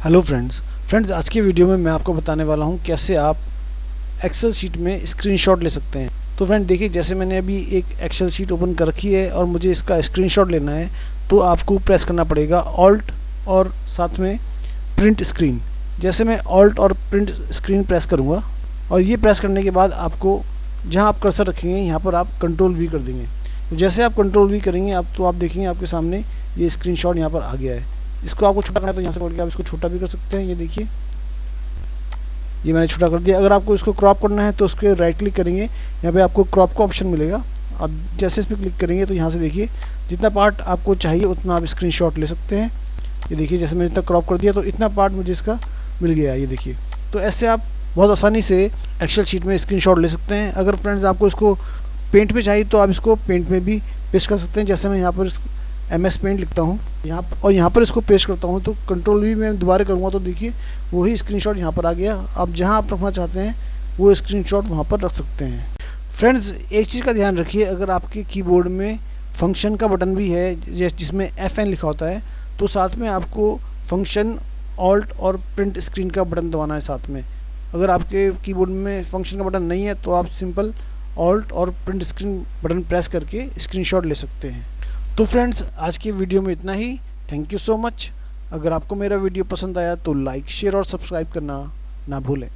Hello friends आज की video में मैं आपको बताने वाला हूं कैसे आप एक्सेल शीट में स्क्रीनशॉट ले सकते हैं। तो फ्रेंड देखिए, जैसे मैंने अभी एक एक्सेल शीट ओपन कर रखी है और मुझे इसका स्क्रीनशॉट लेना है, तो आपको प्रेस करना पड़ेगा ऑल्ट और साथ में प्रिंट स्क्रीन। जैसे मैं ऑल्ट और प्रिंट स्क्रीन प्रेस करूँगा और ये प्रेस करने के बाद आपको जहाँ आप कर्सर रखेंगे यहाँ पर आप कंट्रोल वी कर देंगे। तो जैसे आप कंट्रोल वी करेंगे आप देखेंगे आपके सामने ये स्क्रीनशॉट यहाँ पर आ गया है। इसको आपको छोटा करना है तो यहाँ से पकड़ के आप इसको छोटा भी कर सकते हैं। ये देखिए, ये मैंने छोटा कर दिया। अगर आपको इसको क्रॉप करना है तो उसके राइट क्लिक करेंगे, यहाँ पे आपको क्रॉप का ऑप्शन मिलेगा। आप जैसे इस पर क्लिक करेंगे तो यहाँ से देखिए जितना पार्ट आपको चाहिए उतना आप स्क्रीनशॉट ले सकते हैं। ये देखिए, जैसे मैंने इतना क्रॉप कर दिया तो इतना पार्ट मुझे इसका मिल गया। ये देखिए, तो ऐसे आप बहुत आसानी से एक्सेल शीट में स्क्रीनशॉट ले सकते हैं। अगर फ्रेंड्स आपको इसको पेंट में चाहिए तो आप इसको पेंट में भी पेस्ट कर सकते हैं। जैसे मैं यहाँ पर MS पेंट लिखता हूँ यहाँ पर इसको पेस्ट करता हूँ, तो कंट्रोल वी मैं दोबारा करूँगा तो देखिए वही स्क्रीनशॉट यहाँ पर आ गया। आप जहाँ आप रखना चाहते हैं वो स्क्रीनशॉट वहाँ पर रख सकते हैं। फ्रेंड्स एक चीज़ का ध्यान रखिए, अगर आपके कीबोर्ड में फंक्शन का बटन भी है जिसमें FN लिखा होता है, तो साथ में आपको फंक्शन ऑल्ट और प्रिंट स्क्रीन का बटन दबाना है साथ में। अगर आपके कीबोर्ड में फंक्शन का बटन नहीं है तो आप सिंपल ऑल्ट और प्रिंट स्क्रीन बटन प्रेस करके स्क्रीनशॉट ले सकते हैं। तो फ्रेंड्स आज की वीडियो में इतना ही। Thank you so much. अगर आपको मेरा वीडियो पसंद आया तो लाइक, शेयर और सब्सक्राइब करना ना भूलें।